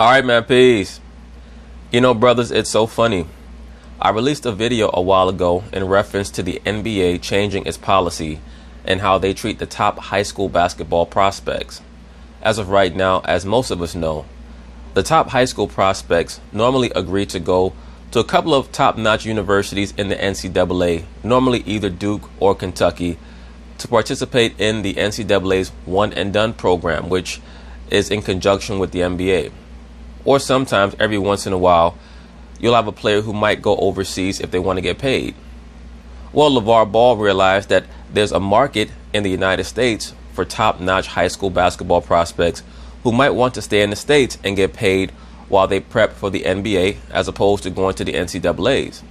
Alright, man, peace. You know, brothers, it's so funny. I released a video a while ago in reference to the NBA changing its policy and how they treat the top high school basketball prospects. As of right now, as most of us know, the top high school prospects normally agree to go to a couple of top-notch universities in the NCAA, normally either Duke or Kentucky, to participate in the NCAA's one-and-done program, which is in conjunction with the NBA. Or sometimes, every once in a while, you'll have a player who might go overseas if they want to get paid. Well, LeVar Ball realized that there's a market in the United States for top-notch high school basketball prospects who might want to stay in the States and get paid while they prep for the NBA as opposed to going to the NCAAs.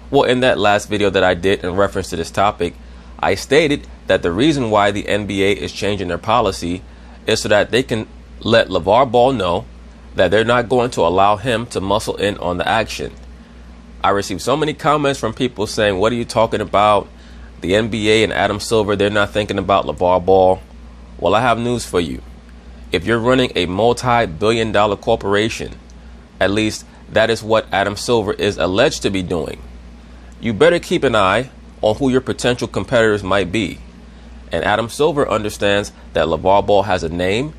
Well, in that last video that I did in reference to this topic, I stated that the reason why the NBA is changing their policy is so that they can let LeVar Ball know that they're not going to allow him to muscle in on the action. I received so many comments from people saying, what are you talking about? The NBA and Adam Silver, they're not thinking about LeVar Ball. Well, I have news for you. If you're running a multi-billion-dollar corporation, at least that is what Adam Silver is alleged to be doing, you better keep an eye on who your potential competitors might be. And Adam Silver understands that LeVar Ball has a name,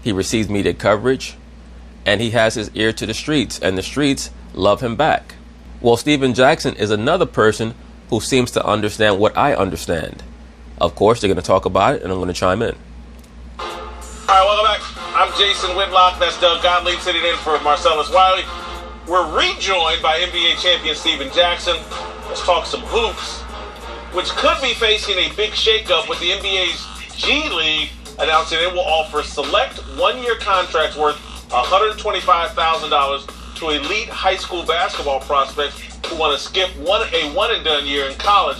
he receives media coverage, and he has his ear to the streets, and the streets love him back. Well, Steven Jackson is another person who seems to understand what I understand. Of course, they're going to talk about it, and I'm going to chime in. All right, welcome back. I'm Jason Whitlock. That's Doug Gottlieb sitting in for Marcellus Wiley. We're rejoined by NBA champion Steven Jackson. Let's talk some hoops, which could be facing a big shakeup with the NBA's G League announcing it will offer select one-year contracts worth $125,000 to elite high school basketball prospects who want to skip a one-and-done year in college.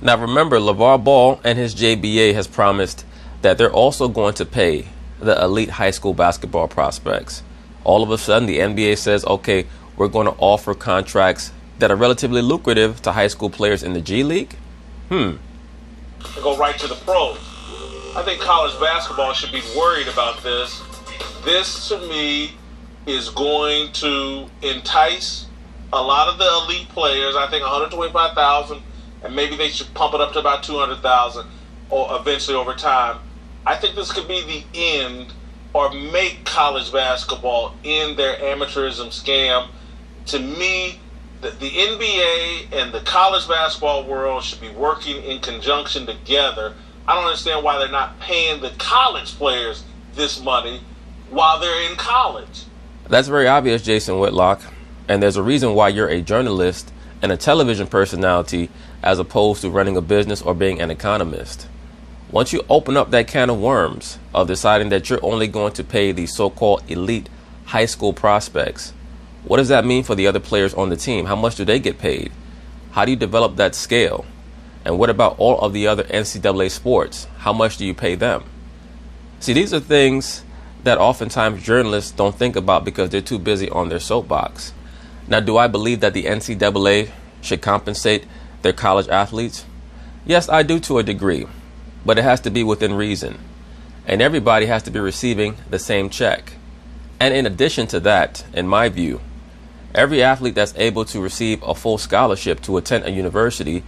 Now remember, LeVar Ball and his JBA has promised that they're also going to pay the elite high school basketball prospects. All of a sudden, the NBA says, okay, we're going to offer contracts that are relatively lucrative to high school players in the G League? Go right to the pros. I think college basketball should be worried about this. This, to me, is going to entice a lot of the elite players. I think 125,000, and maybe they should pump it up to about 200,000 or eventually over time. I think this could be the end or make college basketball end their amateurism scam. To me, the NBA and the college basketball world should be working in conjunction together. I don't understand why they're not paying the college players this money while they're in college. That's very obvious, Jason Whitlock. And there's a reason why you're a journalist and a television personality as opposed to running a business or being an economist. Once you open up that can of worms of deciding that you're only going to pay the so-called elite high school prospects, what does that mean for the other players on the team? How much do they get paid? How do you develop that scale? And what about all of the other NCAA sports? How much do you pay them? See, these are things that oftentimes journalists don't think about because they're too busy on their soapbox. Now, do I believe that the NCAA should compensate their college athletes? Yes, I do to a degree, but it has to be within reason. And everybody has to be receiving the same check. And in addition to that, in my view, every athlete that's able to receive a full scholarship to attend a university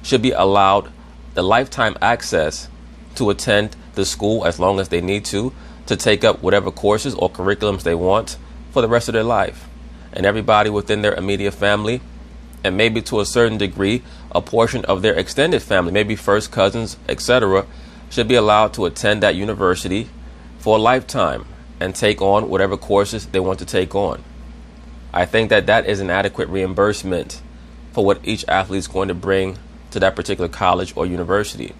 should be allowed the lifetime access to attend the school as long as they need to take up whatever courses or curriculums they want for the rest of their life. And everybody within their immediate family, and maybe to a certain degree, a portion of their extended family, maybe first cousins, etc., should be allowed to attend that university for a lifetime and take on whatever courses they want to take on. I think that that is an adequate reimbursement for what each athlete is going to bring to that particular college or university.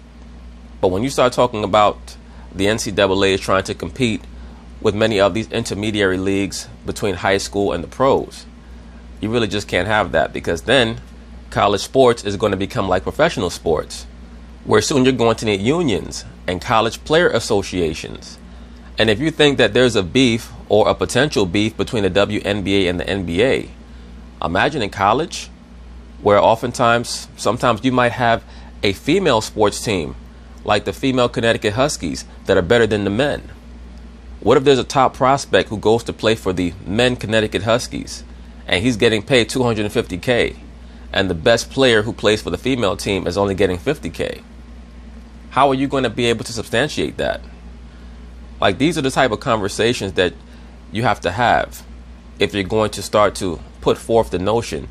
But when you start talking about the NCAA is trying to compete with many of these intermediary leagues between high school and the pros, you really just can't have that, because then college sports is going to become like professional sports, where soon you're going to need unions and college player associations. And if you think that there's a beef or a potential beef between the WNBA and the NBA, imagine in college, where sometimes you might have a female sports team like the female Connecticut Huskies that are better than the men. What if there's a top prospect who goes to play for the men Connecticut Huskies and he's getting paid $250K, and the best player who plays for the female team is only getting $50K? How are you going to be able to substantiate that? Like, these are the type of conversations that you have to have if you're going to start to put forth the notion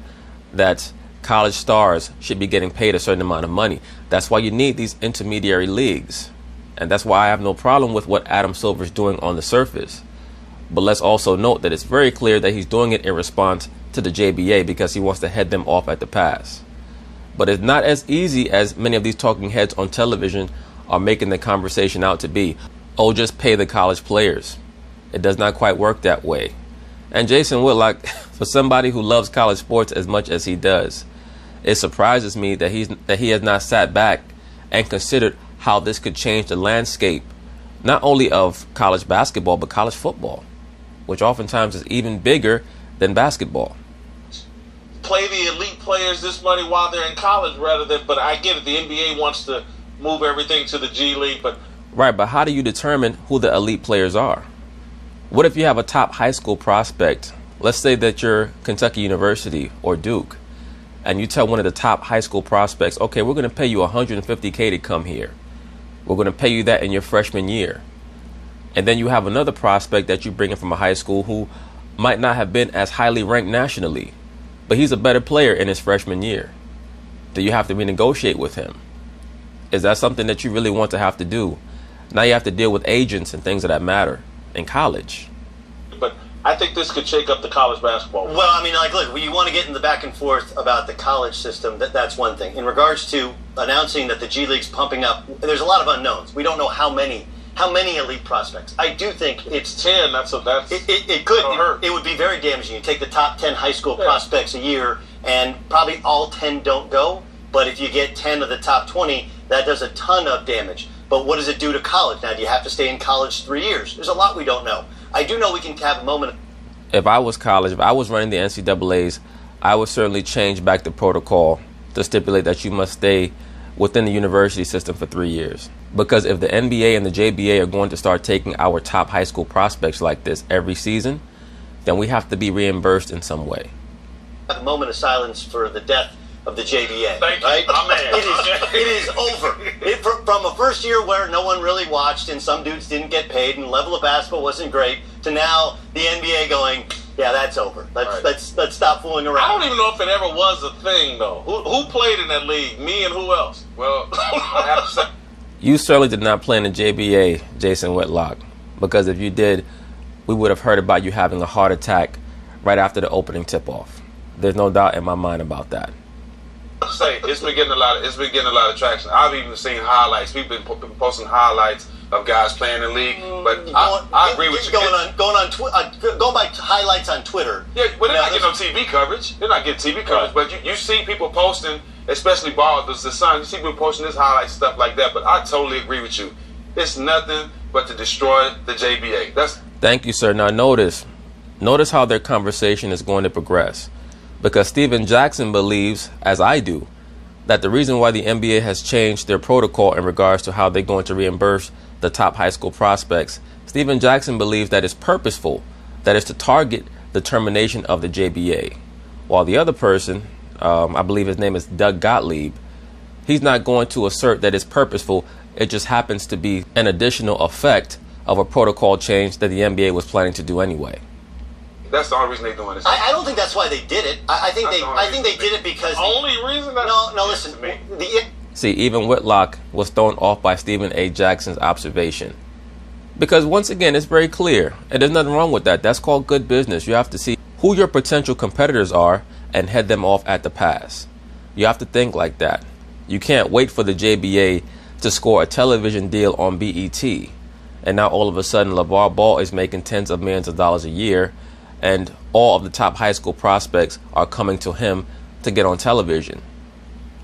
that college stars should be getting paid a certain amount of money. That's why you need these intermediary leagues. And that's why I have no problem with what Adam Silver's doing on the surface. But let's also note that it's very clear that he's doing it in response to the JBA because he wants to head them off at the pass. But it's not as easy as many of these talking heads on television are making the conversation out to be. Oh, just pay the college players. It does not quite work that way. And Jason Whitlock, for somebody who loves college sports as much as he does, it surprises me that he has not sat back and considered how this could change the landscape, not only of college basketball, but college football, which oftentimes is even bigger than basketball. Play the elite players this money while they're in college rather than, but I get it, the NBA wants to move everything to the G League, but... Right, but how do you determine who the elite players are? What if you have a top high school prospect? Let's say that you're Kentucky University or Duke, and you tell one of the top high school prospects, okay, we're going to pay you $150K to come here. We're going to pay you that in your freshman year. And then you have another prospect that you bring in from a high school who might not have been as highly ranked nationally, but he's a better player in his freshman year. Do you have to renegotiate with him? Is that something that you really want to have to do? Now you have to deal with agents and things of that matter in college. But I think this could shake up the college basketball. Well, I mean, like, look, when you want to get in the back and forth about the college system, that's one thing. In regards to announcing that the G League's pumping up, there's a lot of unknowns. We don't know how many elite prospects. I do think it's 10. It could hurt. It would be very damaging. You take the top 10 high school prospects a year, and probably all 10 don't go. But if you get 10 of the top 20, that does a ton of damage. But what does it do to college? Now, do you have to stay in college 3 years? There's a lot we don't know. I do know we can have a moment. If I was college, if I was running the NCAAs, I would certainly change back the protocol to stipulate that you must stay within the university system for 3 years. Because if the NBA and the JBA are going to start taking our top high school prospects like this every season, then we have to be reimbursed in some way. A moment of silence for the death of the JBA. Thank you. Right? Oh, man. It is over. From a first year where no one really watched and some dudes didn't get paid and level of basketball wasn't great, to now the NBA going, yeah, that's over. Let's stop fooling around. I don't even know if it ever was a thing, though. Who played in that league? Me and who else? Well, I have to say. You certainly did not play in the JBA, Jason Whitlock, because if you did, we would have heard about you having a heart attack right after the opening tip-off. There's no doubt in my mind about that. Say it's been getting a lot of traction. I've even seen highlights. People been posting highlights of guys playing in the league. But I agree with you. Going by highlights on Twitter. Yeah, but they're not getting no TV coverage. They're not getting TV coverage. But you see people posting, especially ball, the Sun. You see people posting this highlights stuff like that. But I totally agree with you. It's nothing but to destroy the JBA. Thank you, sir. Now notice how their conversation is going to progress. Because Steven Jackson believes, as I do, that the reason why the NBA has changed their protocol in regards to how they're going to reimburse the top high school prospects, Steven Jackson believes that it's purposeful, that it's to target the termination of the JBA. While the other person, I believe his name is Doug Gottlieb, he's not going to assert that it's purposeful. It just happens to be an additional effect of a protocol change that the NBA was planning to do anyway. That's the only reason they're doing this. I don't think that's why they did it. I think they did it because... The only reason? No, listen. See, even Whitlock was thrown off by Stephen A. Jackson's observation. Because once again, it's very clear. And there's nothing wrong with that. That's called good business. You have to see who your potential competitors are and head them off at the pass. You have to think like that. You can't wait for the JBA to score a television deal on BET. And now all of a sudden, LeVar Ball is making tens of millions of dollars a year. And all of the top high school prospects are coming to him to get on television.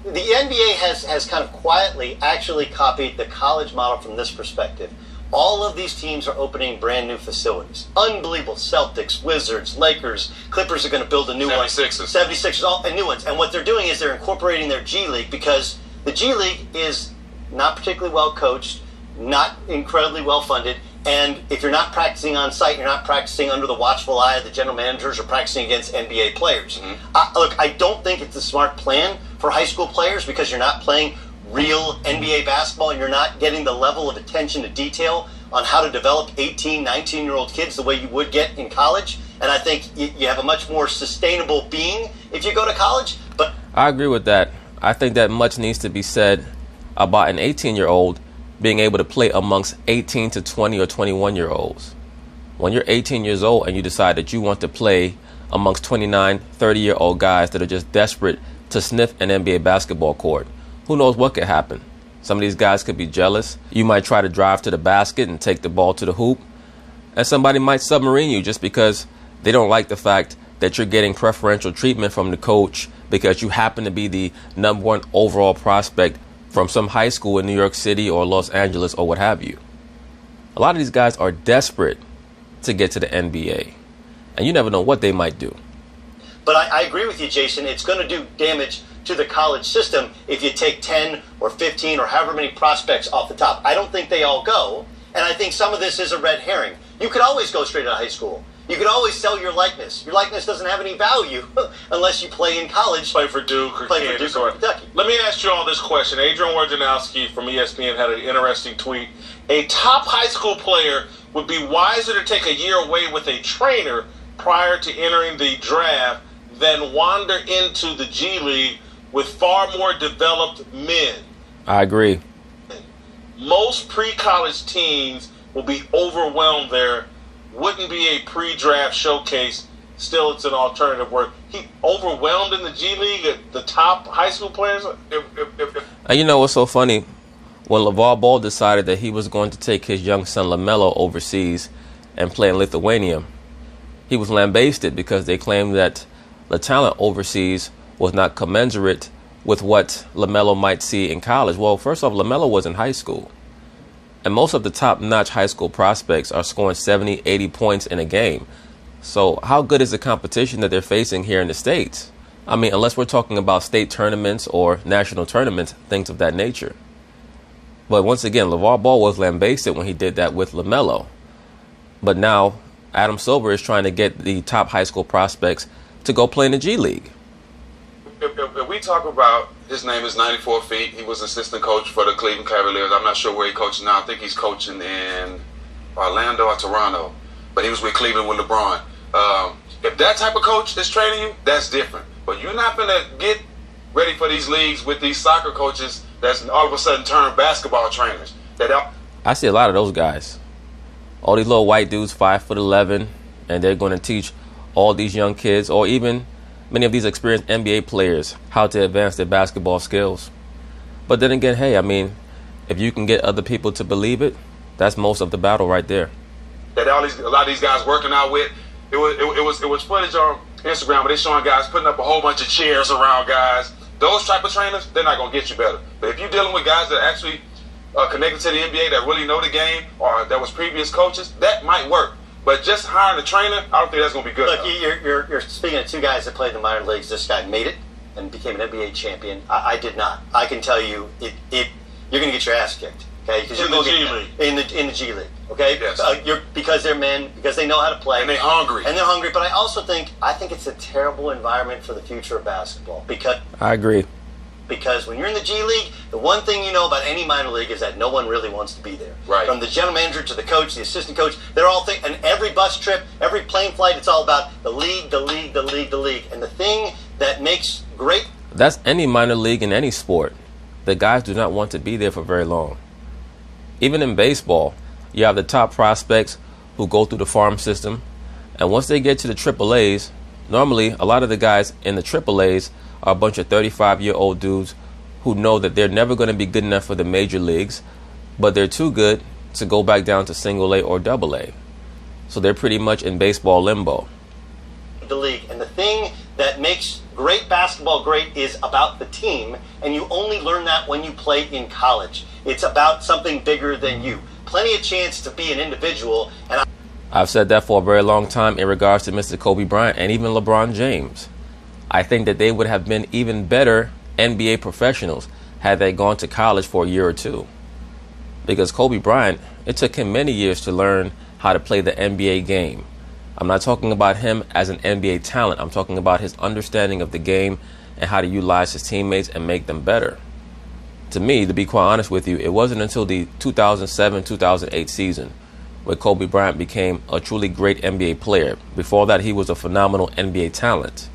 The NBA has kind of quietly actually copied the college model from this perspective. All of these teams are opening brand new facilities. Unbelievable. Celtics, Wizards, Lakers, Clippers are going to build a new 76ers, all new ones. And what they're doing is they're incorporating their G League because the G League is not particularly well coached, not incredibly well funded, And if you're not practicing on site, you're not practicing under the watchful eye of the general managers or practicing against NBA players. Look, I don't think it's a smart plan for high school players because you're not playing real NBA basketball and you're not getting the level of attention to detail on how to develop 18, 19-year-old kids the way you would get in college. And I think you have a much more sustainable being if you go to college. But I agree with that. I think that much needs to be said about an 18-year-old being able to play amongst 18 to 20 or 21-year-olds. When you're 18 years old and you decide that you want to play amongst 29, 30-year-old guys that are just desperate to sniff an NBA basketball court, who knows what could happen? Some of these guys could be jealous. You might try to drive to the basket and take the ball to the hoop, and somebody might submarine you just because they don't like the fact that you're getting preferential treatment from the coach because you happen to be the #1 overall prospect from some high school in New York City or Los Angeles or what have you. A lot of these guys are desperate to get to the NBA, and you never know what they might do. But I agree with you, Jason. It's going to do damage to the college system if you take 10 or 15 or however many prospects off the top. I don't think they all go, and I think some of this is a red herring. You could always go straight out of high school. You could always sell your likeness. Your likeness doesn't have any value unless you play in college. Play for Duke or Kansas or Kentucky. Let me ask you all this question. Adrian Wojnarowski from ESPN had an interesting tweet. A top high school player would be wiser to take a year away with a trainer prior to entering the draft than wander into the G League with far more developed men. I agree. Most pre-college teams will be overwhelmed there. Wouldn't be a pre-draft showcase. Still, it's an alternative word. He overwhelmed in the G League at the top high school players. And you know what's so funny? When LeVar Ball decided that he was going to take his young son LaMelo overseas and play in Lithuania, he was lambasted because they claimed that the talent overseas was not commensurate with what LaMelo might see in college. Well, first off, LaMelo was in high school. And most of the top-notch high school prospects are scoring 70, 80 points in a game. So how good is the competition that they're facing here in the States? I mean, unless we're talking about state tournaments or national tournaments, things of that nature. But once again, LeVar Ball was lambasted when he did that with LaMelo. But now Adam Silver is trying to get the top high school prospects to go play in the G League. If we talk about, his name is 94 Feet. He was assistant coach for the Cleveland Cavaliers. I'm not sure where he coaches now. I think he's coaching in Orlando or Toronto. But he was with Cleveland with LeBron. If that type of coach is training you, that's different. But you're not going to get ready for these leagues with these soccer coaches that's all of a sudden turned basketball trainers. I see a lot of those guys. All these little white dudes, 5'11", and they're going to teach all these young kids, or even many of these experienced NBA players, how to advance their basketball skills. But then again, hey, I mean, if you can get other people to believe it, that's most of the battle right there. That a lot of these guys working out with, it was footage on Instagram, but they're showing guys putting up a whole bunch of chairs around guys. Those type of trainers, they're not going to get you better. But if you're dealing with guys that actually are connected to the NBA, that really know the game, or that was previous coaches, that might work. But just hiring a trainer, I don't think that's going to be good. Look, you're speaking of two guys that played in the minor leagues. This guy made it and became an NBA champion. I did not. I can tell you, you're going to get your ass kicked. Okay, because in the G League. In the G League. Okay, yes. Because they're men, because they know how to play, and they're hungry. But I also think it's a terrible environment for the future of basketball. I agree. Because when you're in the G League, the one thing you know about any minor league is that no one really wants to be there. Right. From the general manager to the coach, the assistant coach, they're all and every bus trip, every plane flight, it's all about the league, the league, the league, the league. And the thing that makes great... That's any minor league in any sport. The guys do not want to be there for very long. Even in baseball, you have the top prospects who go through the farm system. And once they get to the AAAs, normally a lot of the guys in the AAAs are a bunch of 35-year-old dudes who know that they're never going to be good enough for the major leagues, but they're too good to go back down to single A or double A. So they're pretty much in baseball limbo. The league. And the thing that makes great basketball great is about the team, and you only learn that when you play in college. It's about something bigger than you. Plenty of chance to be an individual. And I've said that for a very long time in regards to Mr. Kobe Bryant and even LeBron James. I think that they would have been even better NBA professionals had they gone to college for a year or two. Because Kobe Bryant, it took him many years to learn how to play the NBA game. I'm not talking about him as an NBA talent. I'm talking about his understanding of the game and how to utilize his teammates and make them better. To me, to be quite honest with you, it wasn't until the 2007-2008 season where Kobe Bryant became a truly great NBA player. Before that, he was a phenomenal NBA talent.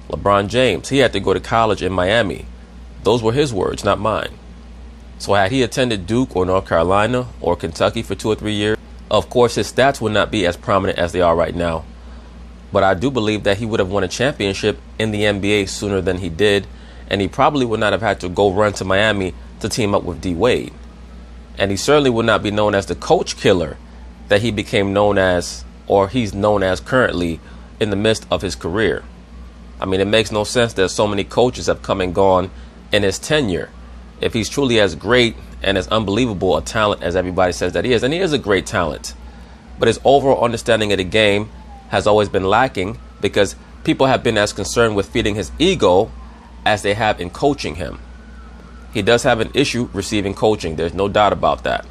LeBron James, he had to go to college in Miami. Those were his words, not mine. So had he attended Duke or North Carolina or Kentucky for 2 or 3 years, of course his stats would not be as prominent as they are right now. But I do believe that he would have won a championship in the NBA sooner than he did, and he probably would not have had to go run to Miami to team up with D. Wade. And he certainly would not be known as the coach killer that he became known as, or he's known as currently in the midst of his career. I mean, it makes no sense that so many coaches have come and gone in his tenure. If he's truly as great and as unbelievable a talent as everybody says that he is, and he is a great talent, but his overall understanding of the game has always been lacking because people have been as concerned with feeding his ego as they have in coaching him. He does have an issue receiving coaching. There's no doubt about that.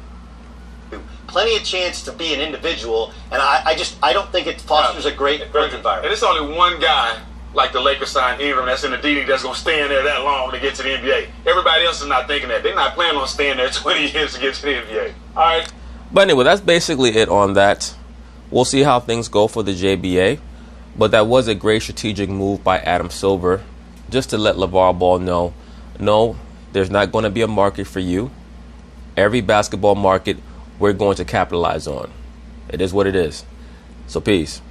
Plenty of chance to be an individual, and I don't think it fosters a great work environment. And it's only one guy like the Lakers signed Ingram that's in the D League that's going to stay in there that long to get to the NBA. Everybody else is not thinking that. They're not planning on staying there 20 years to get to the NBA. All right. But anyway, that's basically it on that. We'll see how things go for the JBA. But that was a great strategic move by Adam Silver just to let LeVar Ball know, no, there's not going to be a market for you. Every basketball market we're going to capitalize on. It is what it is. So peace.